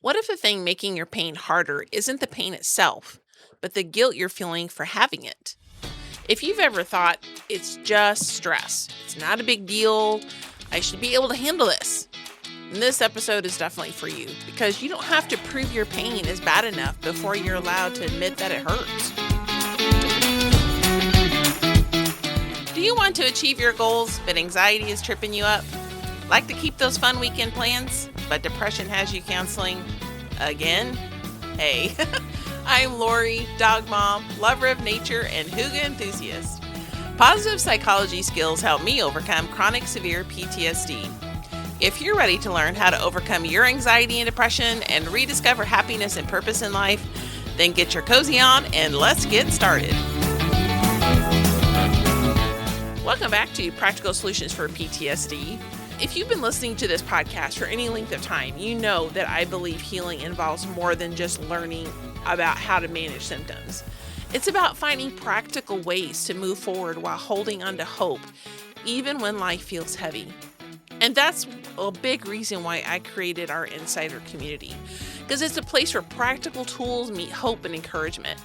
What if the thing making your pain harder isn't the pain itself, but the guilt you're feeling for having it? If you've ever thought, it's just stress, it's not a big deal, I should be able to handle this, then this episode is definitely for you because you don't have to prove your pain is bad enough before you're allowed to admit that it hurts. Do you want to achieve your goals, but anxiety is tripping you up? Like to keep those fun weekend plans, but depression has you counseling again? Hey, I'm Lori, dog mom, lover of nature, and hygge enthusiast. Positive psychology skills help me overcome chronic severe PTSD. If you're ready to learn how to overcome your anxiety and depression and rediscover happiness and purpose in life, then get your cozy on and let's get started. Welcome back to Practical Solutions for PTSD. If you've been listening to this podcast for any length of time, you know that I believe healing involves more than just learning about how to manage symptoms. It's about finding practical ways to move forward while holding on to hope, even when life feels heavy. And that's a big reason why I created our Insider community, because it's a place where practical tools meet hope and encouragement.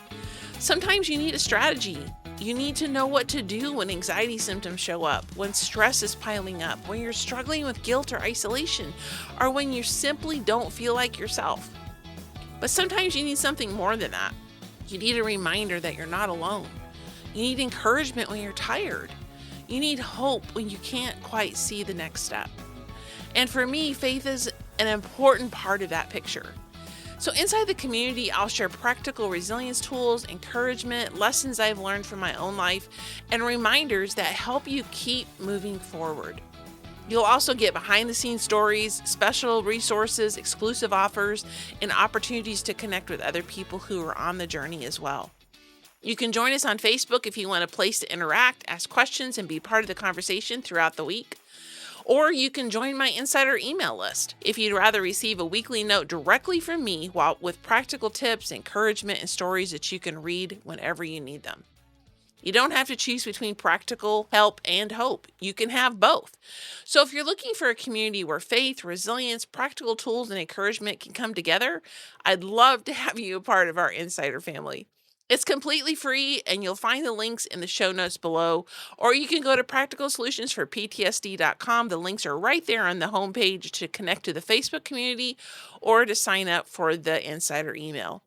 Sometimes you need a strategy. You need to know what to do when anxiety symptoms show up, when stress is piling up, when you're struggling with guilt or isolation, or when you simply don't feel like yourself. But sometimes you need something more than that. You need a reminder that you're not alone. You need encouragement when you're tired. You need hope when you can't quite see the next step. And for me, faith is an important part of that picture. So inside the community, I'll share practical resilience tools, encouragement, lessons I've learned from my own life, and reminders that help you keep moving forward. You'll also get behind-the-scenes stories, special resources, exclusive offers, and opportunities to connect with other people who are on the journey as well. You can join us on Facebook if you want a place to interact, ask questions, and be part of the conversation throughout the week. Or you can join my Insider email list if you'd rather receive a weekly note directly from me with practical tips, encouragement, and stories that you can read whenever you need them. You don't have to choose between practical help and hope. You can have both. So if you're looking for a community where faith, resilience, practical tools, and encouragement can come together, I'd love to have you a part of our Insider family. It's completely free, and you'll find the links in the show notes below, or you can go to practicalsolutionsforptsd.com. The links are right there on the homepage to connect to the Facebook community or to sign up for the Insider email.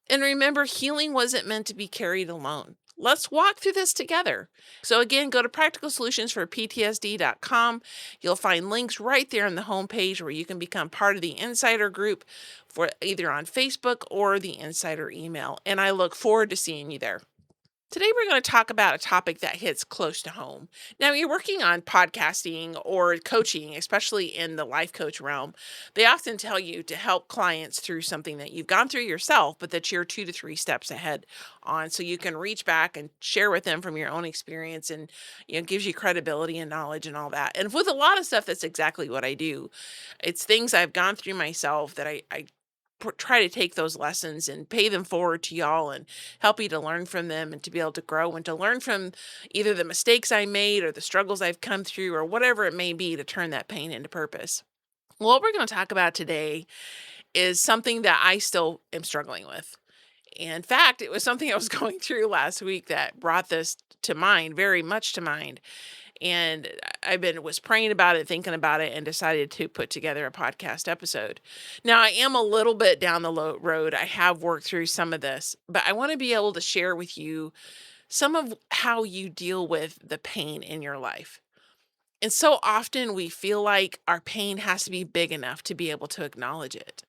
And remember, healing wasn't meant to be carried alone. Let's walk through this together. So again, go to practicalsolutionsforptsd.com. You'll find links right there on the homepage where you can become part of the Insider group for either on Facebook or the Insider email. And I look forward to seeing you there. Today, we're going to talk about a topic that hits close to home. Now, you're working on podcasting or coaching, especially in the life coach realm. They often tell you to help clients through something that you've gone through yourself, but that you're 2 to 3 steps ahead on. So you can reach back and share with them from your own experience, and gives you credibility and knowledge and all that. And with a lot of stuff, that's exactly what I do. It's things I've gone through myself that I try to take those lessons and pay them forward to y'all and help you to learn from them and to be able to grow and to learn from either the mistakes I made or the struggles I've come through or whatever it may be to turn that pain into purpose. Well, what we're going to talk about today is something that I still am struggling with. In fact, it was something I was going through last week that brought this to mind, very much to mind. And was praying about it, thinking about it, and decided to put together a podcast episode. Now, I am a little bit down the road. I have worked through some of this, but I want to be able to share with you some of how you deal with the pain in your life. And so often we feel like our pain has to be big enough to be able to acknowledge it.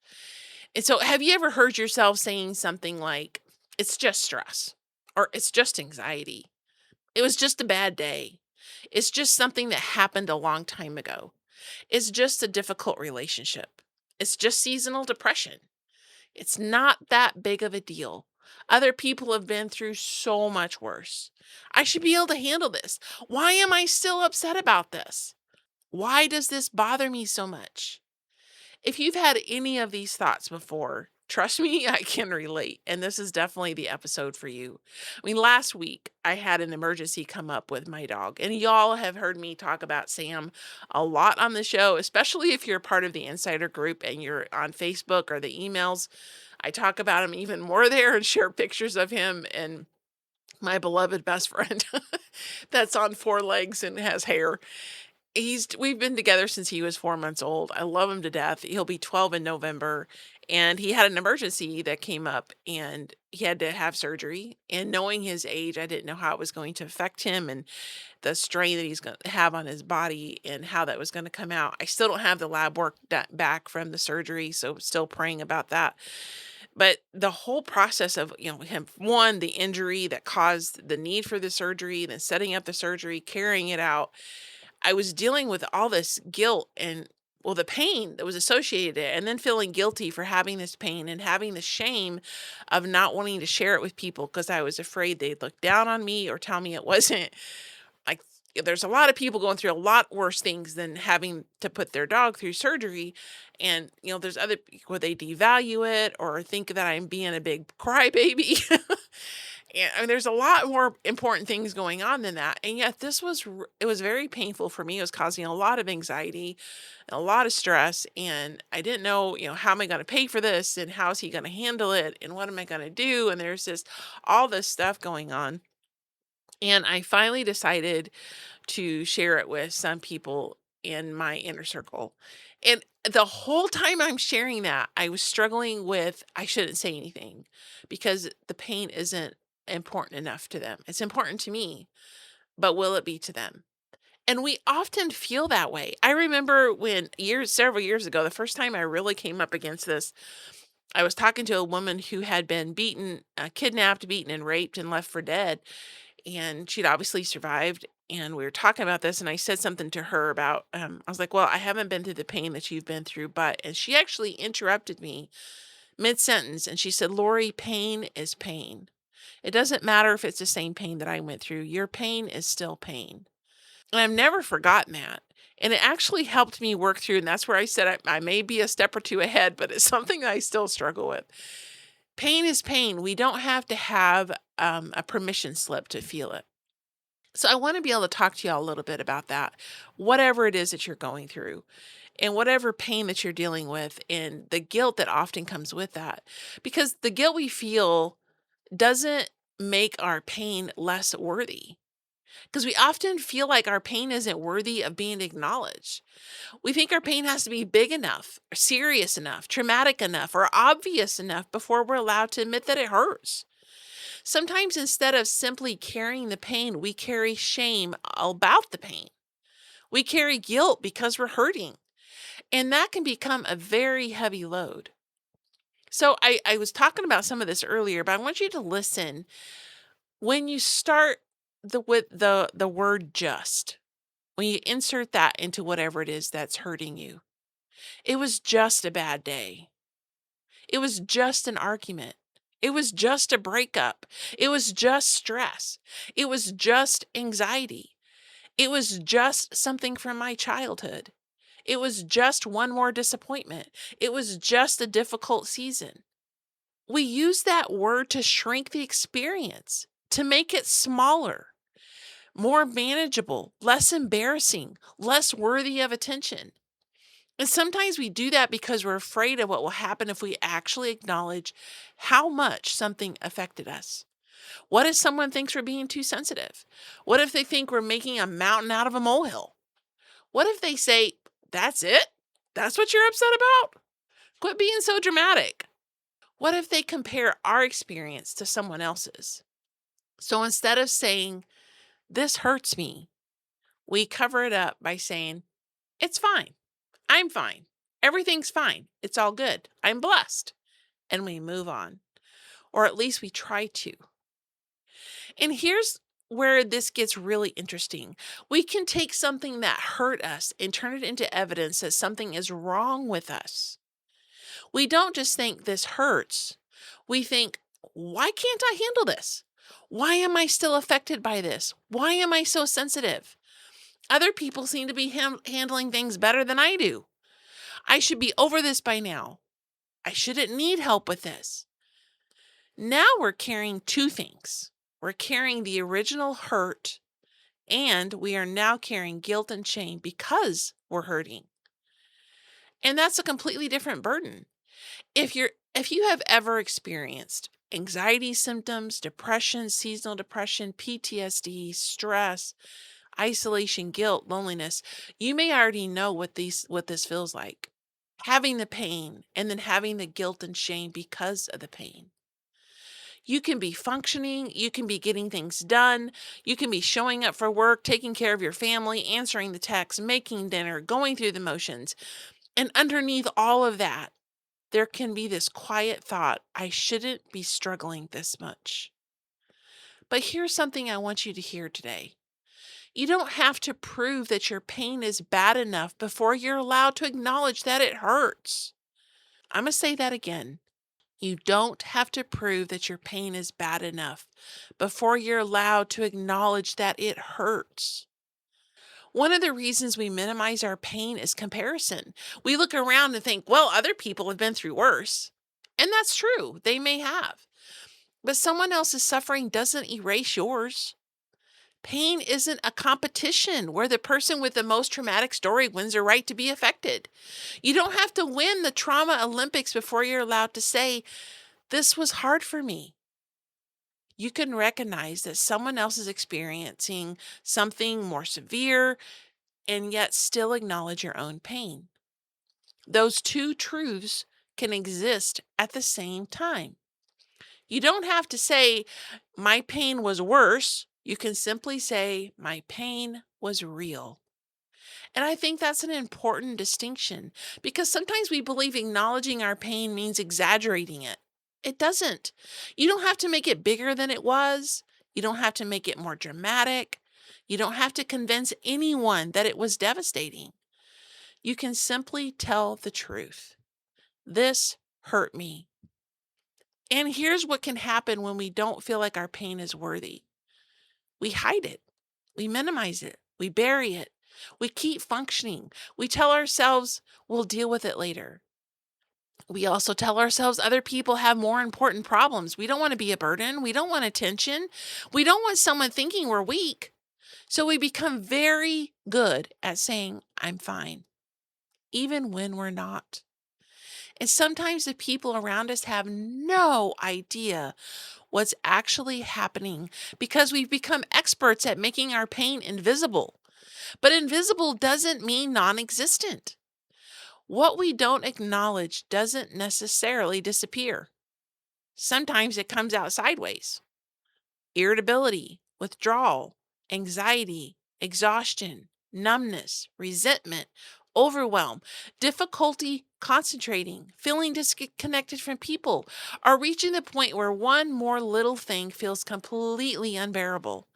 And so have you ever heard yourself saying something like, it's just stress, or it's just anxiety, it was just a bad day, it's just something that happened a long time ago, it's just a difficult relationship, it's just seasonal depression, it's not that big of a deal. Other people have been through so much worse. I should be able to handle this. Why am I still upset about this? Why does this bother me so much? If you've had any of these thoughts before, Trust me, I can relate. And this is definitely the episode for you. I mean, last week I had an emergency come up with my dog, and y'all have heard me talk about Sam a lot on the show, especially if you're part of the insider group and you're on Facebook or the emails. I talk about him even more there and share pictures of him and my beloved best friend that's on four legs and has hair. We've been together since he was 4 months old. I love him to death. He'll be 12 in November, and he had an emergency that came up, and he had to have surgery, and knowing his age, I didn't know how it was going to affect him and the strain that he's gonna have on his body and how that was gonna come out. I still don't have the lab work back from the surgery, so still praying about that. But the whole process of, him, one, the injury that caused the need for the surgery, then setting up the surgery, carrying it out, I was dealing with all this guilt and, well, the pain that was associated it, and then feeling guilty for having this pain and having the shame of not wanting to share it with people because I was afraid they'd look down on me or tell me it wasn't like there's a lot of people going through a lot worse things than having to put their dog through surgery. And, there's other people they devalue it or think that I'm being a big crybaby. And I mean, there's a lot more important things going on than that. And yet it was very painful for me. It was causing a lot of anxiety, a lot of stress. And I didn't know, how am I going to pay for this? And how is he going to handle it? And what am I going to do? And there's just all this stuff going on. And I finally decided to share it with some people in my inner circle. And the whole time I'm sharing that, I was struggling with I shouldn't say anything because the pain isn't important enough to them. It's important to me, but will it be to them? And we often feel that way. I remember several years ago, the first time I really came up against this, I was talking to a woman who had been kidnapped, beaten, and raped and left for dead, and she'd obviously survived. And we were talking about this, and I said something to her about, I was like, well, I haven't been through the pain that you've been through, and she actually interrupted me mid sentence and she said, Lori, pain is pain. It doesn't matter if it's the same pain that I went through. Your pain is still pain. And I've never forgotten that. And it actually helped me work through. And that's where I said I may be a step or two ahead, but it's something that I still struggle with. Pain is pain. We don't have to have a permission slip to feel it. So I want to be able to talk to y'all a little bit about that, whatever it is that you're going through and whatever pain that you're dealing with and the guilt that often comes with that. Because the guilt we feel doesn't make our pain less worthy. Because we often feel like our pain isn't worthy of being acknowledged. We think our pain has to be big enough, or serious enough, traumatic enough, or obvious enough before we're allowed to admit that it hurts. Sometimes instead of simply carrying the pain, we carry shame about the pain. We carry guilt because we're hurting. And that can become a very heavy load. So I was talking about some of this earlier, but I want you to listen when you start with the word just. When you insert that into whatever it is that's hurting you. It was just a bad day. It was just an argument. It was just a breakup. It was just stress. It was just anxiety. It was just something from my childhood. It was just one more disappointment. It was just a difficult season. We use that word to shrink the experience, to make it smaller, more manageable, less embarrassing, less worthy of attention. And sometimes we do that because we're afraid of what will happen if we actually acknowledge how much something affected us. What if someone thinks we're being too sensitive? What if they think we're making a mountain out of a molehill? What if they say, that's it? That's what you're upset about? Quit being so dramatic. What if they compare our experience to someone else's? So instead of saying, this hurts me, we cover it up by saying, it's fine. I'm fine. Everything's fine. It's all good. I'm blessed. And we move on. Or at least we try to. And here's where this gets really interesting. We can take something that hurt us and turn it into evidence that something is wrong with us. We don't just think this hurts. We think, why can't I handle this? Why am I still affected by this? Why am I so sensitive? Other people seem to be handling things better than I do. I should be over this by now. I shouldn't need help with this. Now we're carrying two things. We're carrying the original hurt, and we are now carrying guilt and shame because we're hurting. And that's a completely different burden. If you have ever experienced anxiety symptoms, depression, seasonal depression, PTSD, stress, isolation, guilt, loneliness, you may already know what this feels like. Having the pain and then having the guilt and shame because of the pain. You can be functioning, you can be getting things done, you can be showing up for work, taking care of your family, answering the texts, making dinner, going through the motions. And underneath all of that, there can be this quiet thought, I shouldn't be struggling this much. But here's something I want you to hear today. You don't have to prove that your pain is bad enough before you're allowed to acknowledge that it hurts. I'm going to say that again. You don't have to prove that your pain is bad enough before you're allowed to acknowledge that it hurts. One of the reasons we minimize our pain is comparison. We look around and think, well, other people have been through worse. And that's true. They may have. But someone else's suffering doesn't erase yours. Pain isn't a competition where the person with the most traumatic story wins a right to be affected. You don't have to win the trauma Olympics before you're allowed to say, this was hard for me. You can recognize that someone else is experiencing something more severe and yet still acknowledge your own pain. Those two truths can exist at the same time. You don't have to say, my pain was worse. You can simply say, my pain was real. And I think that's an important distinction because sometimes we believe acknowledging our pain means exaggerating it. It doesn't. You don't have to make it bigger than it was. You don't have to make it more dramatic. You don't have to convince anyone that it was devastating. You can simply tell the truth. This hurt me. And here's what can happen when we don't feel like our pain is worthy. We hide it. We minimize it. We bury it. We keep functioning. We tell ourselves we'll deal with it later. We also tell ourselves other people have more important problems. We don't want to be a burden. We don't want attention. We don't want someone thinking we're weak. So we become very good at saying, I'm fine, even when we're not. And sometimes the people around us have no idea what's actually happening because we've become experts at making our pain invisible. But invisible doesn't mean non-existent. What we don't acknowledge doesn't necessarily disappear. Sometimes it comes out sideways. Irritability, withdrawal, anxiety, exhaustion, numbness, resentment, overwhelm, difficulty concentrating, feeling disconnected from people, are reaching the point where one more little thing feels completely unbearable.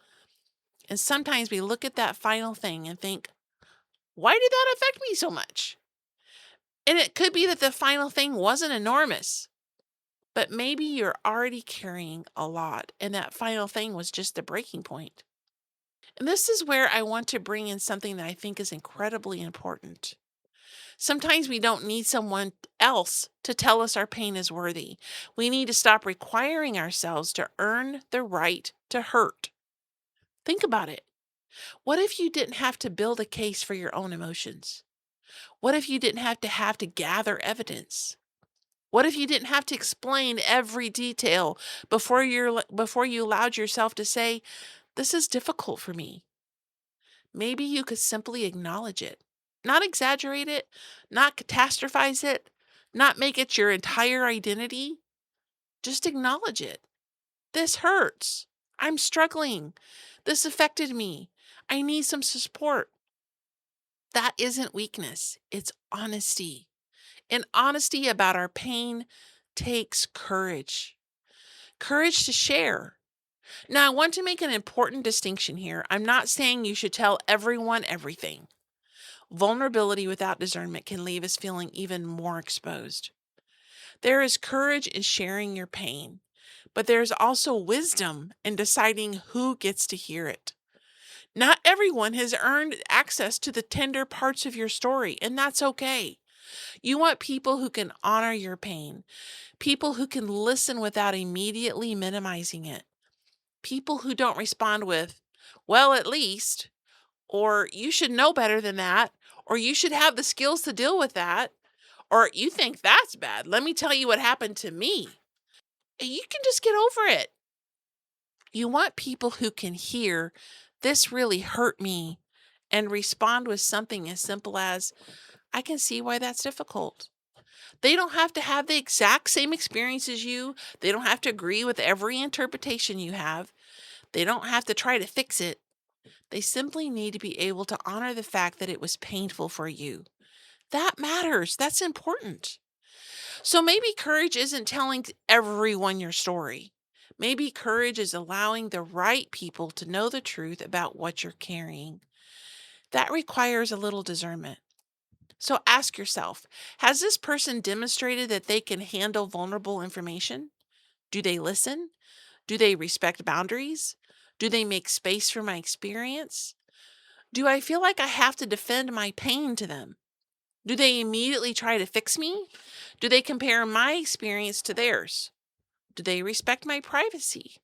And sometimes we look at that final thing and think, why did that affect me so much? And it could be that the final thing wasn't enormous, but maybe you're already carrying a lot and that final thing was just the breaking point. And this is where I want to bring in something that I think is incredibly important. Sometimes we don't need someone else to tell us our pain is worthy. We need to stop requiring ourselves to earn the right to hurt. Think about it. What if you didn't have to build a case for your own emotions? What if you didn't have to gather evidence? What if you didn't have to explain every detail before you allowed yourself to say, this is difficult for me? Maybe you could simply acknowledge it, not exaggerate it, not catastrophize it, not make it your entire identity. Just acknowledge it. This hurts. I'm struggling. This affected me. I need some support. That isn't weakness. It's honesty. And honesty about our pain takes courage. Courage to share. Now, I want to make an important distinction here. I'm not saying you should tell everyone everything. Vulnerability without discernment can leave us feeling even more exposed. There is courage in sharing your pain, but there's also wisdom in deciding who gets to hear it. Not everyone has earned access to the tender parts of your story, and that's okay. You want people who can honor your pain, people who can listen without immediately minimizing it, people who don't respond with, well, at least, or you should know better than that, or you should have the skills to deal with that, or you think that's bad. Let me tell you what happened to me. And you can just get over it. You want people who can hear, this really hurt me, and respond with something as simple as, I can see why that's difficult. They don't have to have the exact same experience as you. They don't have to agree with every interpretation you have. They don't have to try to fix it. They simply need to be able to honor the fact that it was painful for you. That matters. That's important. So maybe courage isn't telling everyone your story. Maybe courage is allowing the right people to know the truth about what you're carrying. That requires a little discernment. So ask yourself, has this person demonstrated that they can handle vulnerable information? Do they listen? Do they respect boundaries? Do they make space for my experience? Do I feel like I have to defend my pain to them? Do they immediately try to fix me? Do they compare my experience to theirs? Do they respect my privacy?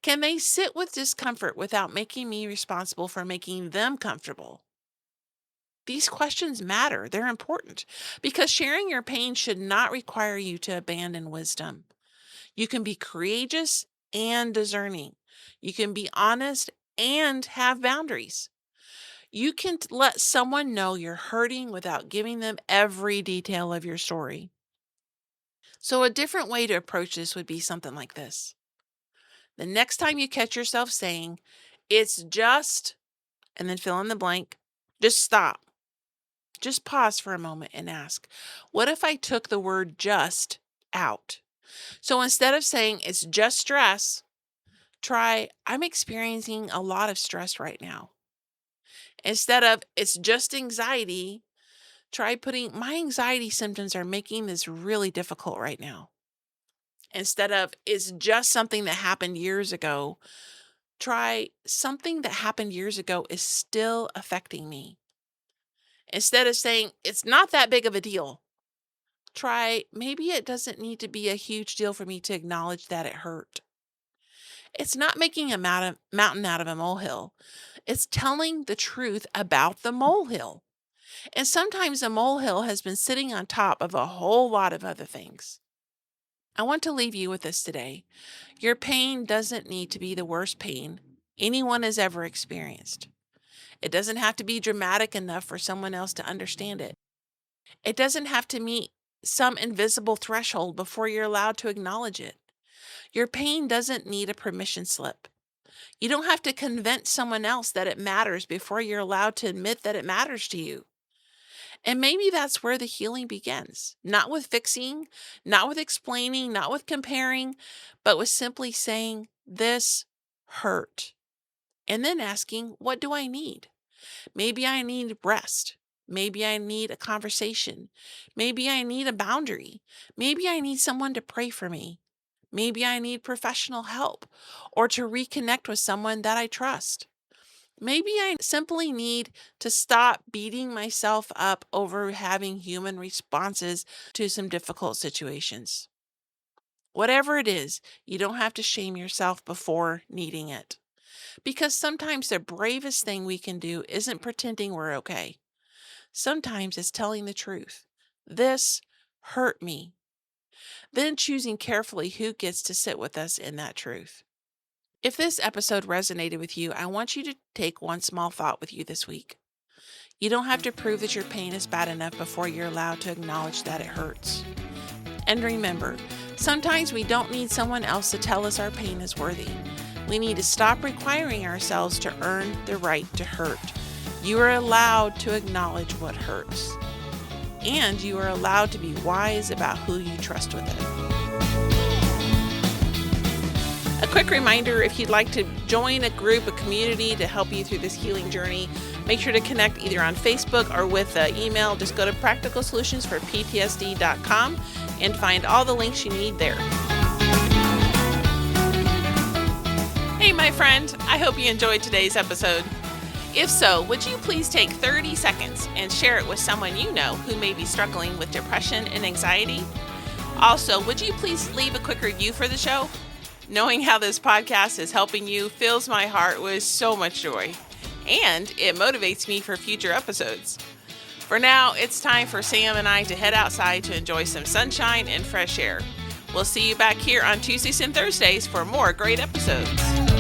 Can they sit with discomfort without making me responsible for making them comfortable? These questions matter. They're important because sharing your pain should not require you to abandon wisdom. You can be courageous and discerning. You can be honest and have boundaries. You can let someone know you're hurting without giving them every detail of your story. So a different way to approach this would be something like this. The next time you catch yourself saying, it's just, and then fill in the blank, just stop. Just pause for a moment and ask, what if I took the word just out? So instead of saying it's just stress, try, I'm experiencing a lot of stress right now. Instead of it's just anxiety, try putting my anxiety symptoms are making this really difficult right now. Instead of it's just something that happened years ago, try something that happened years ago is still affecting me. Instead of saying it's not that big of a deal, try maybe it doesn't need to be a huge deal for me to acknowledge that it hurt. It's not making a mountain out of a molehill. It's telling the truth about the molehill. And sometimes a molehill has been sitting on top of a whole lot of other things. I want to leave you with this today. Your pain doesn't need to be the worst pain anyone has ever experienced. It doesn't have to be dramatic enough for someone else to understand it. It doesn't have to meet some invisible threshold before you're allowed to acknowledge it. Your pain doesn't need a permission slip. You don't have to convince someone else that it matters before you're allowed to admit that it matters to you. And maybe that's where the healing begins. Not with fixing, not with explaining, not with comparing, but with simply saying, this hurt. And then asking, what do I need? Maybe I need rest. Maybe I need a conversation. Maybe I need a boundary. Maybe I need someone to pray for me. Maybe I need professional help or to reconnect with someone that I trust. Maybe I simply need to stop beating myself up over having human responses to some difficult situations. Whatever it is, you don't have to shame yourself before needing it. Because sometimes the bravest thing we can do isn't pretending we're okay. Sometimes it's telling the truth. This hurt me. Then choosing carefully who gets to sit with us in that truth. If this episode resonated with you, I want you to take one small thought with you this week. You don't have to prove that your pain is bad enough before you're allowed to acknowledge that it hurts. And remember, sometimes we don't need someone else to tell us our pain is worthy. We need to stop requiring ourselves to earn the right to hurt. You are allowed to acknowledge what hurts. And you are allowed to be wise about who you trust with it. A quick reminder, if you'd like to join a group, a community to help you through this healing journey, make sure to connect either on Facebook or with email. Just go to practicalsolutionsforptsd.com and find all the links you need there. Hey, my friend, I hope you enjoyed today's episode. If so, would you please take 30 seconds and share it with someone you know who may be struggling with depression and anxiety? Also, would you please leave a quick review for the show? Knowing how this podcast is helping you fills my heart with so much joy, and it motivates me for future episodes. For now, it's time for Sam and I to head outside to enjoy some sunshine and fresh air. We'll see you back here on Tuesdays and Thursdays for more great episodes.